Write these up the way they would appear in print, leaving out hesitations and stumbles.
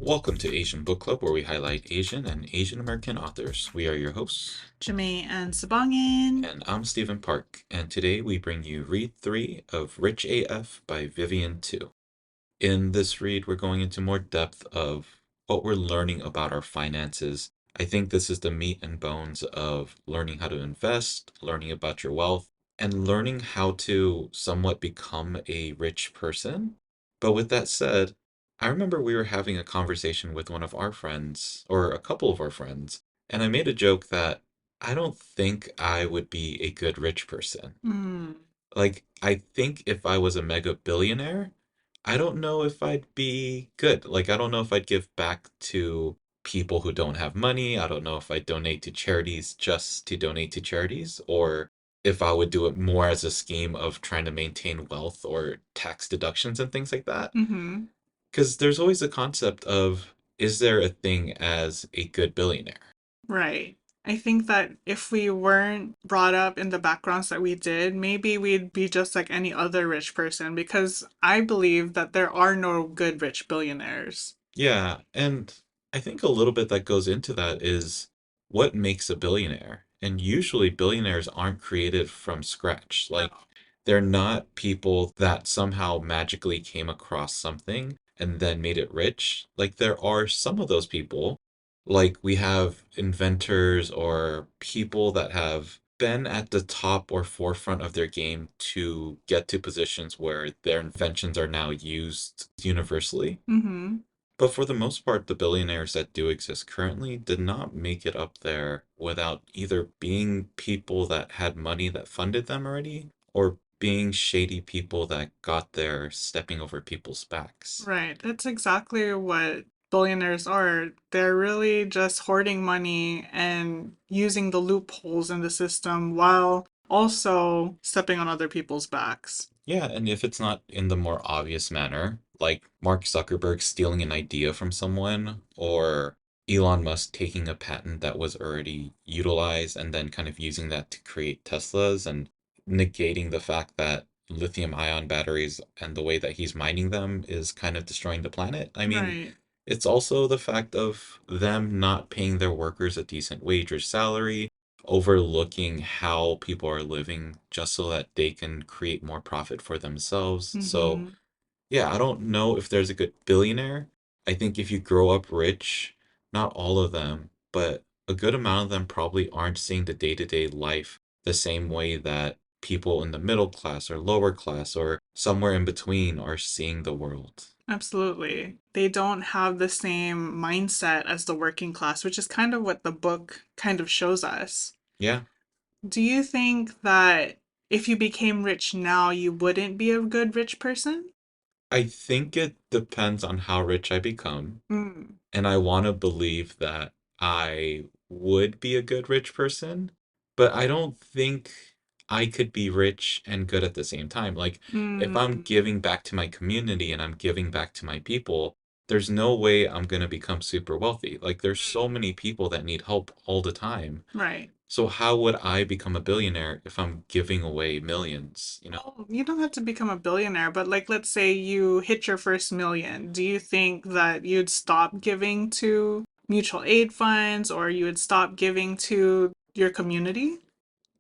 Welcome to Asian Book Club, where we highlight Asian and Asian American authors. We are your hosts, Jamae and Sabangan. and I'm Stephen Park, and today we bring you read 3 of Rich AF by Vivian 2. In this read, we're going into more depth of what we're learning about our finances. I think this is the meat and bones of learning how to invest, learning about your wealth, and learning how to somewhat become a rich person. But with that said, I remember we were having a conversation with one of our friends, or a couple of our friends, and I made a joke that I don't think I would be a good rich person. Mm, Like, I think if I was a mega billionaire, I don't know if I'd be good. Like, I don't know if I'd give back to people who don't have money. I don't know if I'd donate to charities just to donate to charities, or if I would do it more as a scheme of trying to maintain wealth or tax deductions and things like that. mm-hmm. Because there's always a concept of, is there a thing as a good billionaire? Right. I think that if we weren't brought up in the backgrounds that we did, maybe we'd be just like any other rich person because I believe that there are no good rich billionaires. Yeah, and I think a little bit that goes into that is what makes a billionaire. And usually billionaires aren't created from scratch. No. Like they're not people that somehow magically came across something and then made it rich. Like there are some of those people, like we have inventors or people that have been at the top or forefront of their game to get to positions where their inventions are now used universally. Mm-hmm. But for the most part, the billionaires that do exist currently did not make it up there without either being people that had money that funded them already or being shady people that got there stepping over people's backs. Right. That's exactly what billionaires are. They're really just hoarding money and using the loopholes in the system while also stepping on other people's backs. Yeah, and if it's not in the more obvious manner, like Mark Zuckerberg stealing an idea from someone, or Elon Musk taking a patent that was already utilized and then kind of using that to create Teslas and negating the fact that lithium ion batteries and the way that he's mining them is kind of destroying the planet. I mean, Right. it's also the fact of them not paying their workers a decent wage or salary, overlooking how people are living just so that they can create more profit for themselves. So, Mm-hmm. yeah, I don't know if there's a good billionaire. I think if you grow up rich, not all of them, but a good amount of them probably aren't seeing the day-to-day life the same way that people in the middle class or lower class or somewhere in between are seeing the world. Absolutely. They don't have the same mindset as the working class, which is kind of what the book kind of shows us. Yeah, Do you think that if you became rich now, you wouldn't be a good rich person? I think it depends on how rich I become. Mm. And I want to believe that I would be a good rich person, but I don't think I could be rich and good at the same time. Like, if I'm Mm. giving back to my community and I'm giving back to my people, there's no way I'm going to become super wealthy. Like, there's so many people that need help all the time. Right. So, how would I become a billionaire if I'm giving away millions, you know? Well, you don't have to become a billionaire, but like, let's say you hit your first million. Do you think that you'd stop giving to mutual aid funds or you would stop giving to your community?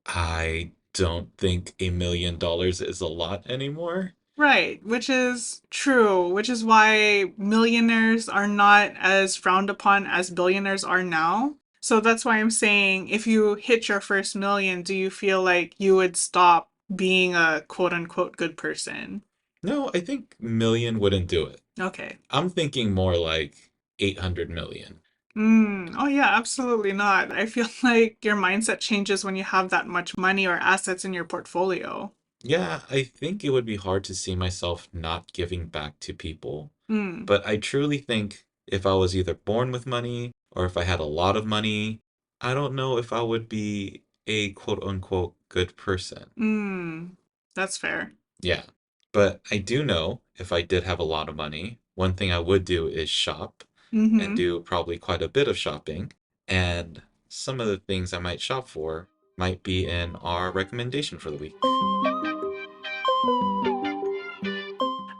I don't think $1 million is a lot anymore. Right, which is true, which is why millionaires are not as frowned upon as billionaires are now. So that's why I'm saying if you hit your first million, do you feel like you would stop being a quote unquote good person? No, I think million wouldn't do it. Okay. I'm thinking more like 800 million. Oh, yeah, absolutely not. I feel like your mindset changes when you have that much money or assets in your portfolio. Yeah, I think it would be hard to see myself not giving back to people. Mm, But I truly think if I was either born with money or if I had a lot of money, I don't know if I would be a quote unquote good person. mm, that's fair. Yeah. But I do know if I did have a lot of money, one thing I would do is shop and Mm-hmm. do probably quite a bit of shopping. And some of the things I might shop for might be in our recommendation for the week.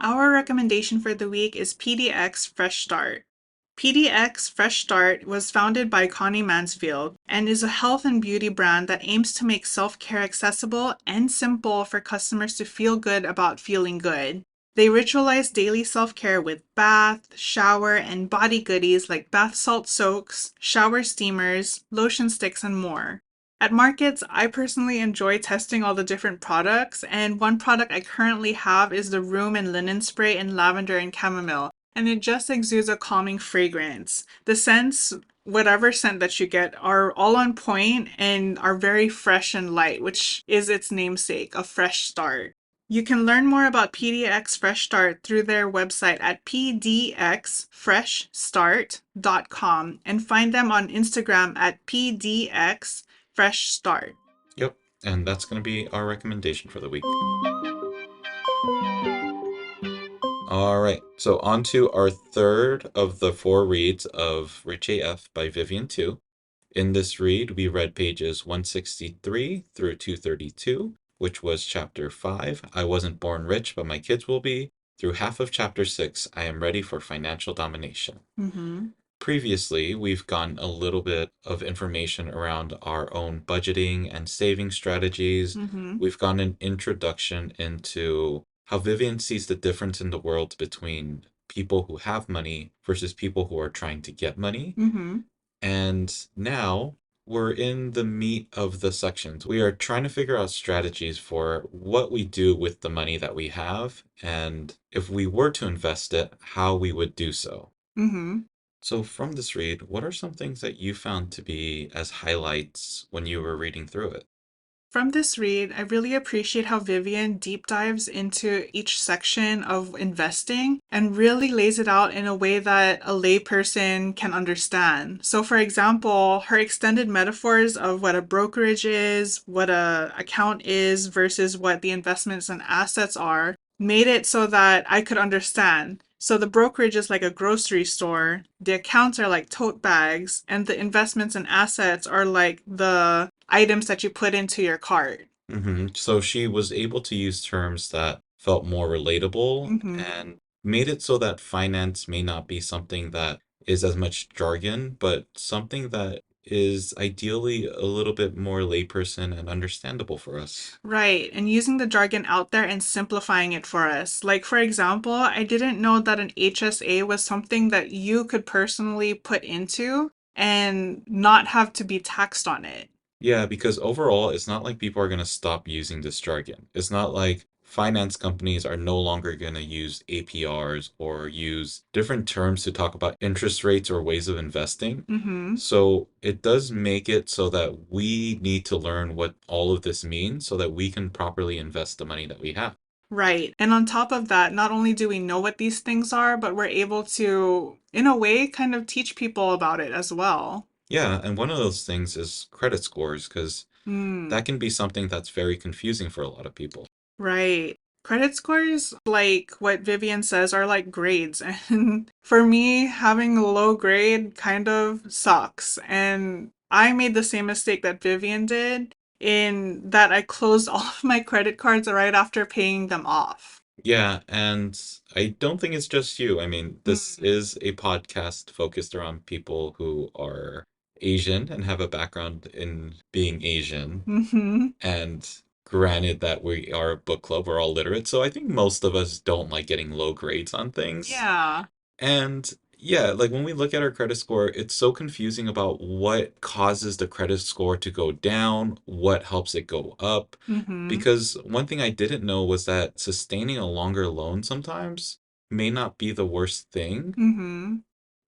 Our recommendation for the week is PDX Fresh Start. PDX Fresh Start was founded by Connie Mansfield and is a health and beauty brand that aims to make self care accessible and simple for customers to feel good about feeling good. They ritualize daily self care with bath, shower, and body goodies like bath salt soaks, shower steamers, lotion sticks, and more. At markets, I personally enjoy testing all the different products, and one product I currently have is the room and linen spray in lavender and chamomile, and it just exudes a calming fragrance. The scents, whatever scent that you get, are all on point and are very fresh and light, which is its namesake, a fresh start. You can learn more about PDX Fresh Start through their website at pdxfreshstart.com and find them on Instagram at pdxfreshstart. Yep, and that's going to be our recommendation for the week. All right, so on to our third of the four reads of Rich AF by Vivian 2. In this read, we read pages 163 through 232, which was chapter 5, I Wasn't Born Rich, but My Kids Will Be, through half of chapter 6, I Am Ready for Financial Domination. Mm-hmm. Previously, we've gotten a little bit of information around our own budgeting and saving strategies. Mm-hmm. We've gotten an introduction into how Vivian sees the difference in the world between people who have money versus people who are trying to get money. Mm-hmm. And now we're in the meat of the sections. We are trying to figure out strategies for what we do with the money that we have, and if we were to invest it, how we would do so. Mm-hmm. So, from this read, what are some things that you found to be as highlights when you were reading through it? From this read, I really appreciate how Vivian deep dives into each section of investing and really lays it out in a way that a layperson can understand. So, for example, her extended metaphors of what a brokerage is, what a account is versus what the investments and assets are made it so that I could understand. So the brokerage is like a grocery store, the accounts are like tote bags, and the investments and assets are like the items that you put into your cart. So, she was able to use terms that felt more relatable Mm-hmm. and made it so that finance may not be something that is as much jargon, but something that is ideally a little bit more layperson and understandable for us. Right, and using the jargon out there and simplifying it for us. Like, for example, I didn't know that an HSA was something that you could personally put into and not have to be taxed on it. Yeah, because overall, it's not like people are going to stop using this jargon. It's not like finance companies are no longer going to use APRs or use different terms to talk about interest rates or ways of investing. Mm-hmm. So it does make it so that we need to learn what all of this means so that we can properly invest the money that we have. Right. And on top of that, not only do we know what these things are, but we're able to, in a way, kind of teach people about it as well. Yeah, and one of those things is credit scores, because Hmm. that can be something that's very confusing for a lot of people. Right. Credit scores, like what Vivian says, are like grades. And for me, having a low grade kind of sucks. And I made the same mistake that Vivian did in that I closed all of my credit cards right after paying them off. Yeah, and I don't think it's just you. I mean, this Mm. is a podcast focused around people who are Asian and have a background in being Asian. Mm-hmm. And granted that we are a book club, we're all literate, so I think most of us don't like getting low grades on things. Yeah. And yeah, like when we look at our credit score, it's so confusing about what causes the credit score to go down, what helps it go up. Mm-hmm. Because one thing I didn't know was that sustaining a longer loan sometimes may not be the worst thing. Mm-hmm.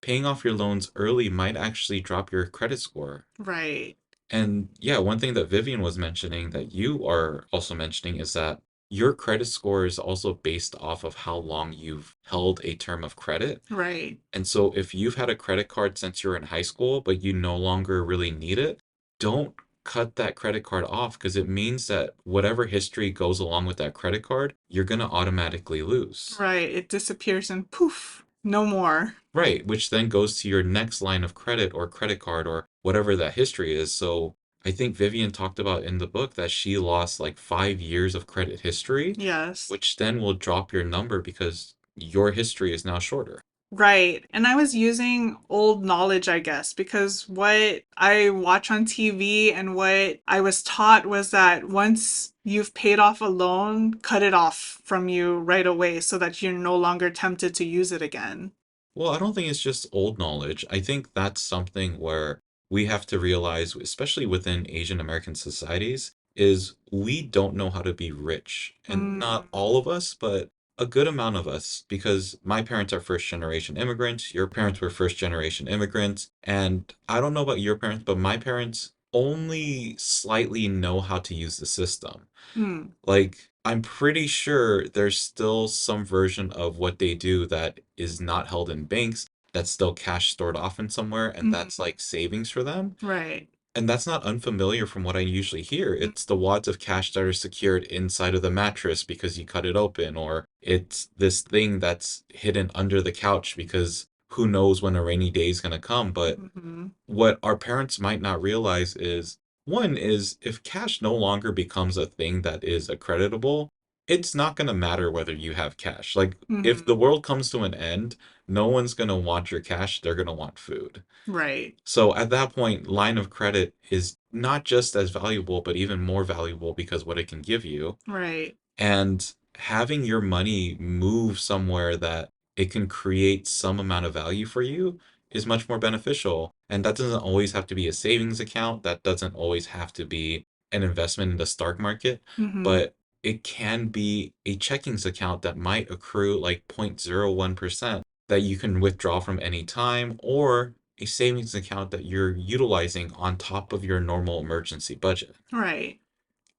Paying off your loans early might actually drop your credit score. Right. And yeah, one thing that Vivian was mentioning that you are also mentioning is that your credit score is also based off of how long you've held a term of credit. Right. And so if you've had a credit card since you were in high school, but you no longer really need it, don't cut that credit card off because it means that whatever history goes along with that credit card, you're going to automatically lose. Right. It disappears and poof, no more. Right, which then goes to your next line of credit or credit card or whatever that history is. So I think Vivian talked about in the book that she lost like 5 years of credit history, Yes. which then will drop your number because your history is now shorter. Right. And I was using old knowledge, I guess, because what I watch on TV and what I was taught was that once you've paid off a loan, cut it off from you right away so that you're no longer tempted to use it again. Well, I don't think it's just old knowledge. I think that's something where we have to realize, especially within Asian American societies, is we don't know how to be rich. And not Mm, all of us, but a good amount of us, because my parents are first generation immigrants, your parents were first generation immigrants, and I don't know about your parents, but my parents only slightly know how to use the system. mm, Like, I'm pretty sure there's still some version of what they do that is not held in banks, that's still cash stored off in somewhere, and that's mm. like savings for them. Right. And that's not unfamiliar from what I usually hear. Mm, It's the wads of cash that are secured inside of the mattress because you cut it open, or it's this thing that's hidden under the couch because who knows when a rainy day is going to come. But mhm, what our parents might not realize is one is if cash no longer becomes a thing that is accreditable, it's not going to matter whether you have cash. Like if the mhm. world comes to an end, no one's going to want your cash, they're going to want food. Right. So at that point, line of credit is not just as valuable, but even more valuable because what it can give you. Right. And having your money move somewhere that it can create some amount of value for you is much more beneficial. And that doesn't always have to be a savings account. That doesn't always have to be an investment in the stock market, Mhm. but it can be a checkings account that might accrue like 0.01% that you can withdraw from any time, or a savings account that you're utilizing on top of your normal emergency budget. Right.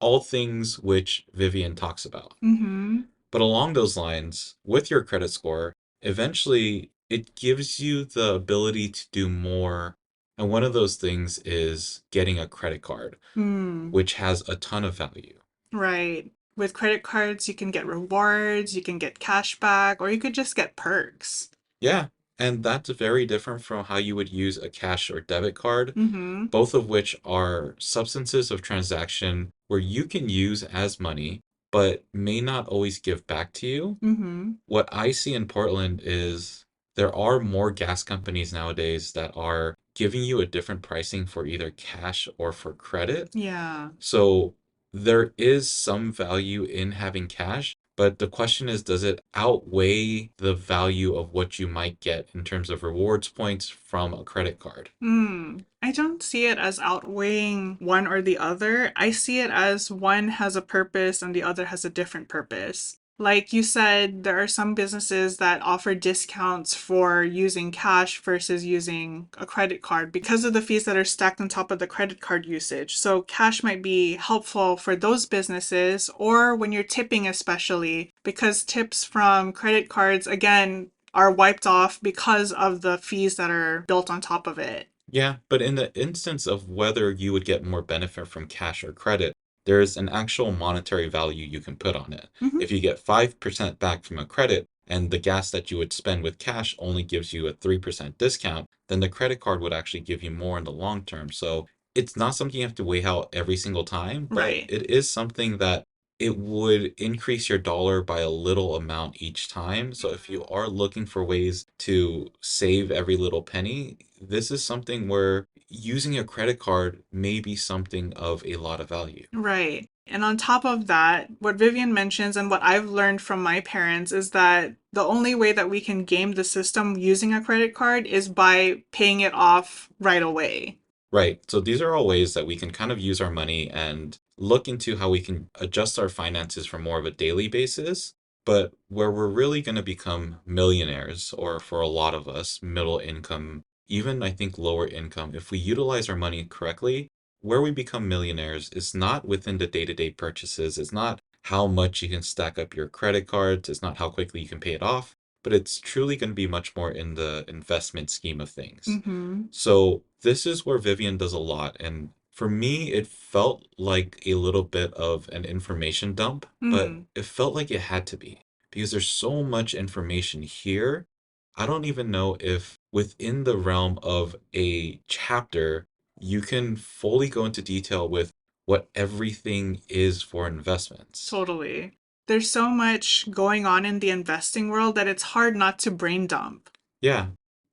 All things which Vivian talks about. Mhm. But along those lines, with your credit score, eventually it gives you the ability to do more. And one of those things is getting a credit card, Mm. which has a ton of value. Right. With credit cards, you can get rewards, you can get cash back, or you could just get perks. Yeah, and that's very different from how you would use a cash or debit card, Mhm. both of which are substances of transaction where you can use as money, but may not always give back to you. Mhm. What I see in Portland is there are more gas companies nowadays that are giving you a different pricing for either cash or for credit. Yeah. So there is some value in having cash, but the question is, does it outweigh the value of what you might get in terms of rewards points from a credit card? I don't see it as outweighing one or the other. I see it as one has a purpose and the other has a different purpose. Like you said, there are some businesses that offer discounts for using cash versus using a credit card because of the fees that are stacked on top of the credit card usage. So, cash might be helpful for those businesses or when you're tipping, especially because tips from credit cards, again, are wiped off because of the fees that are built on top of it. Yeah, but in the instance of whether you would get more benefit from cash or credit, there's an actual monetary value you can put on it. Hmm. If you get 5% back from a credit and the gas that you would spend with cash only gives you a 3% discount, then the credit card would actually give you more in the long term. So it's not something you have to weigh out every single time, but Right. it is something that it would increase your dollar by a little amount each time. So if you are looking for ways to save every little penny, this is something where using a credit card may be something of a lot of value. Right. And on top of that, what Vivian mentions and what I've learned from my parents is that the only way that we can game the system using a credit card is by paying it off right away. Right. So these are all ways that we can kind of use our money and look into how we can adjust our finances for more of a daily basis. But where we're really going to become millionaires, or for a lot of us, middle income, even I think lower income, if we utilize our money correctly, where we become millionaires is not within the day-to-day purchases. It's not how much you can stack up your credit cards. It's not how quickly you can pay it off, but it's truly going to be much more in the investment scheme of things. Mm-hmm. So this is where Vivian does a lot. And for me, it felt like a little bit of an information dump, but Mm. it felt like it had to be because there's so much information here. I don't even know if within the realm of a chapter, you can fully go into detail with what everything is for investments. Totally. There's so much going on in the investing world that it's hard not to brain dump. Yeah,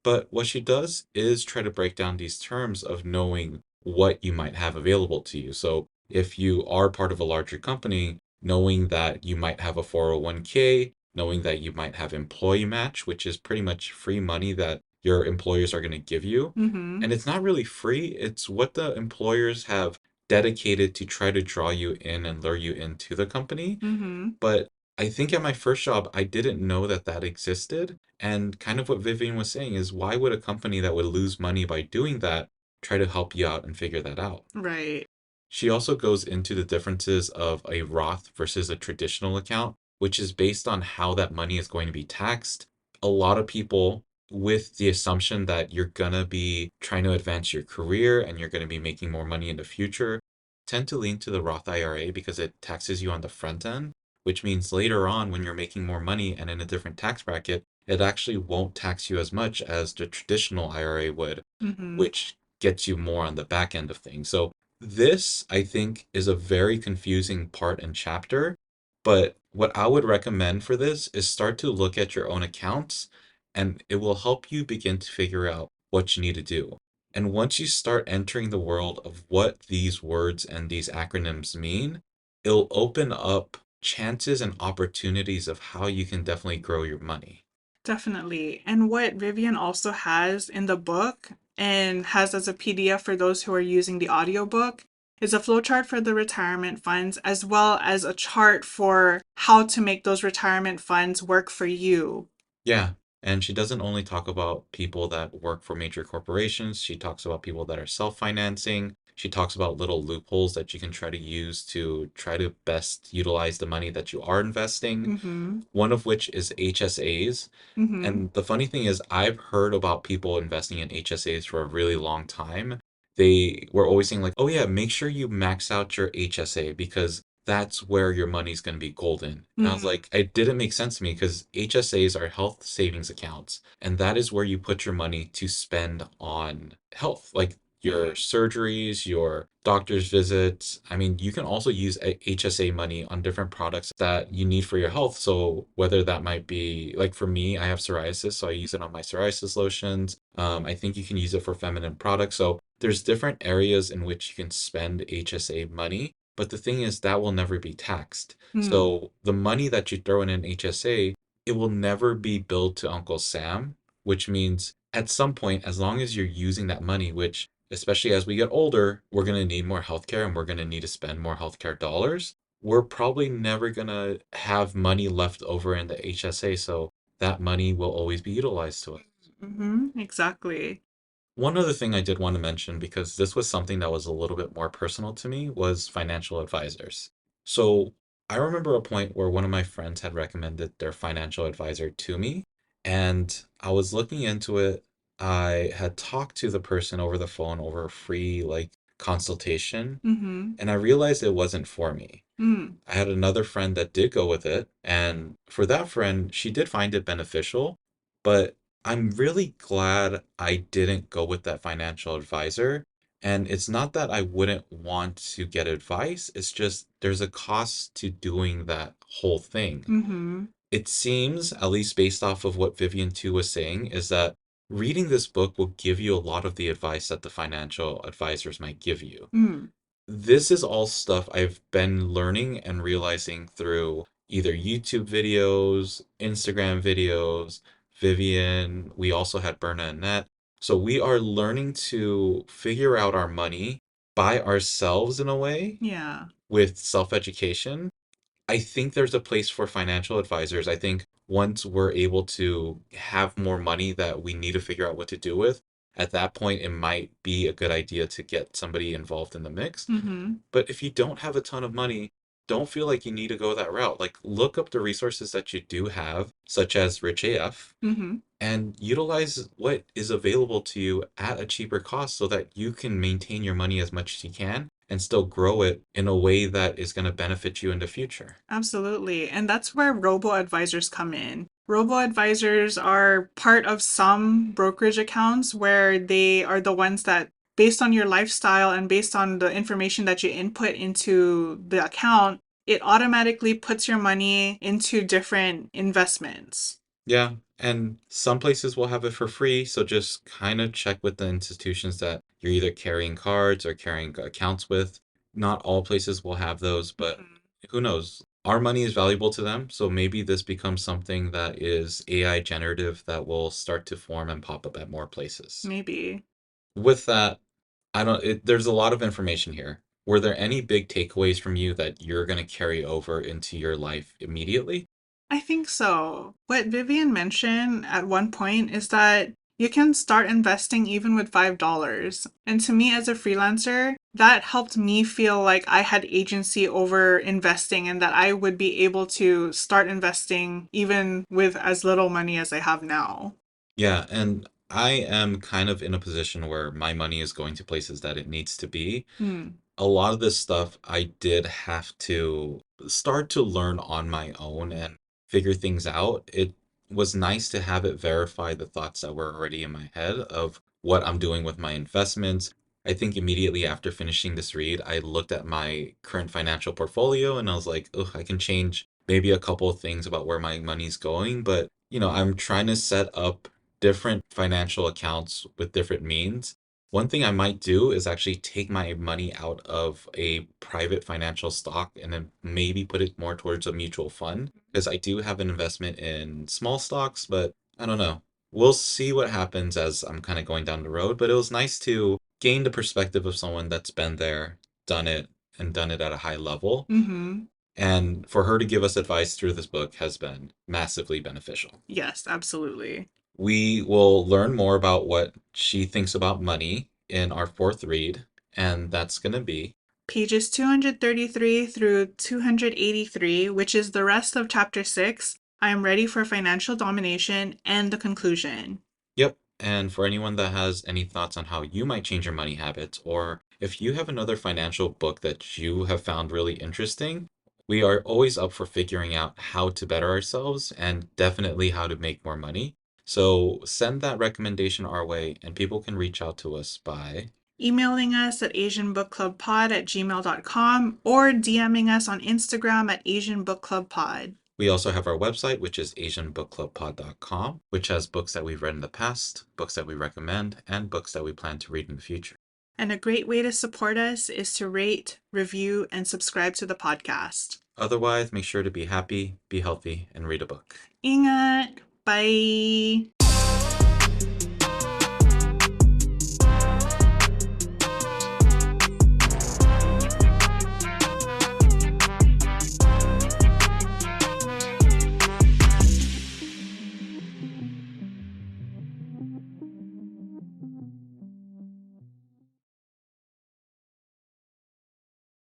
but what she does is try to break down these terms of knowing what you might have available to you. So if you are part of a larger company, knowing that you might have a 401k, knowing that you might have employee match, which is pretty much free money that your employers are going to give you. Mm-hmm. And it's not really free, it's what the employers have dedicated to try to draw you in and lure you into the company. Mm-hmm. But I think at my first job, I didn't know that that existed. And kind of what Vivian was saying is, why would a company that would lose money by doing that try to help you out and figure that out? Right. She also goes into the differences of a Roth versus a traditional account, which is based on how that money is going to be taxed. A lot of people, with the assumption that you're going to be trying to advance your career and you're going to be making more money in the future, tend to lean to the Roth IRA because it taxes you on the front end, which means later on when you're making more money and in a different tax bracket, it actually won't tax you as much as the traditional IRA would, Mm-hmm. which gets you more on the back end of things. So this, I think, is a very confusing part and chapter. But what I would recommend for this is start to look at your own accounts, and it will help you begin to figure out what you need to do. And once you start entering the world of what these words and these acronyms mean, it'll open up chances and opportunities of how you can definitely grow your money. Definitely. And what Vivian also has in the book and has as a PDF for those who are using the audiobook is a flowchart for the retirement funds as well as a chart for how to make those retirement funds work for you. Yeah. And she doesn't only talk about people that work for major corporations, she talks about people that are self-financing. She talks about little loopholes that you can try to use to try to best utilize the money that you are investing, Mm-hmm. one of which is HSAs. Mm-hmm. And the funny thing is, I've heard about people investing in HSAs for a really long time. They were always saying, like, oh, yeah, make sure you max out your HSA because that's where your money's going to be golden. And I was Mm-hmm. like, it didn't make sense to me because HSAs are health savings accounts. And that is where you put your money to spend on health, like your surgeries, your doctor's visits. I mean, you can also use HSA money on different products that you need for your health. So whether that might be like for me, I have psoriasis, so I use it on my psoriasis lotions. I think you can use it for feminine products. So there's different areas in which you can spend HSA money. But the thing is, that will never be taxed. Mm-hmm. So the money that you throw in an HSA, it will never be billed to Uncle Sam, which means at some point, as long as you're using that money, which especially as we get older, we're going to need more healthcare and we're going to need to spend more healthcare dollars. We're probably never going to have money left over in the HSA, so that money will always be utilized to it. Mm-hmm. Exactly. One other thing I did want to mention, because this was something that was a little bit more personal to me, was financial advisors. So I remember a point where one of my friends had recommended their financial advisor to me, and I was looking into it. I had talked to the person over the phone over a free like consultation, Mm-hmm. and I realized it wasn't for me. Mm. I had another friend that did go with it, and for that friend, she did find it beneficial, but I'm really glad I didn't go with that financial advisor. And it's not that I wouldn't want to get advice, it's just there's a cost to doing that whole thing. Mm-hmm. It seems, at least based off of what Vivian 2 was saying, is that reading this book will give you a lot of the advice that the financial advisors might give you. Mm. This is all stuff I've been learning and realizing through either YouTube videos, Instagram videos, Vivian. We also had Berna and Net. So we are learning to figure out our money by ourselves in a way Yeah. with self-education. I think there's a place for financial advisors. I think once we're able to have more money that we need to figure out what to do with, at that point, it might be a good idea to get somebody involved in the mix. Mm-hmm. But if you don't have a ton of money, don't feel like you need to go that route. Like, look up the resources that you do have, such as Rich AF, Mm-hmm. and utilize what is available to you at a cheaper cost so that you can maintain your money as much as you can and still grow it in a way that is going to benefit you in the future. Absolutely. And that's where robo advisors come in. Robo advisors are part of some brokerage accounts where they are the ones that, based on your lifestyle and based on the information that you input into the account, it automatically puts your money into different investments. Yeah. And some places will have it for free, so just kind of check with the institutions that you're either carrying cards or carrying accounts with. Not all places will have those, but Mhm. who knows? Our money is valuable to them, so maybe this becomes something that is AI generative that will start to form and pop up at more places. Maybe. With that, there's a lot of information here. Were there any big takeaways from you that you're going to carry over into your life immediately? I think so. What Vivian mentioned at one point is that you can start investing even with $5. And to me, as a freelancer, that helped me feel like I had agency over investing and that I would be able to start investing even with as little money as I have now. Yeah, and I am kind of in a position where my money is going to places that it needs to be. Hmm. A lot of this stuff I did have to start to learn on my own and figure things out. It was nice to have it verify the thoughts that were already in my head of what I'm doing with my investments. I think immediately after finishing this read, I looked at my current financial portfolio and I was like, oh, I can change maybe a couple of things about where my money's going, but I'm trying to set up different financial accounts with different means. One thing I might do is actually take my money out of a private financial stock and then maybe put it more towards a mutual fund because I do have an investment in small stocks, but I don't know. We'll see what happens as I'm kind of going down the road, but it was nice to gain the perspective of someone that's been there, done it, and done it at a high level. Mm-hmm. And for her to give us advice through this book has been massively beneficial. Yes, absolutely. We will learn more about what she thinks about money in our fourth read, and that's going to be, Pages 233 through 283, which is the rest of chapter 6. I am ready for financial domination and the conclusion. yep. And for anyone that has any thoughts on how you might change your money habits, or if you have another financial book that you have found really interesting, we are always up for figuring out how to better ourselves and definitely how to make more money. So send that recommendation our way, and people can reach out to us by Emailing us at asianbookclubpod@gmail.com or DMing us on Instagram at asianbookclubpod. We also have our website, which is asianbookclubpod.com, which has books that we've read in the past, books that we recommend, and books that we plan to read in the future. And a great way to support us is to rate, review, and subscribe to the podcast. Otherwise, make sure to be happy, be healthy, and read a book. Ingat! Bye!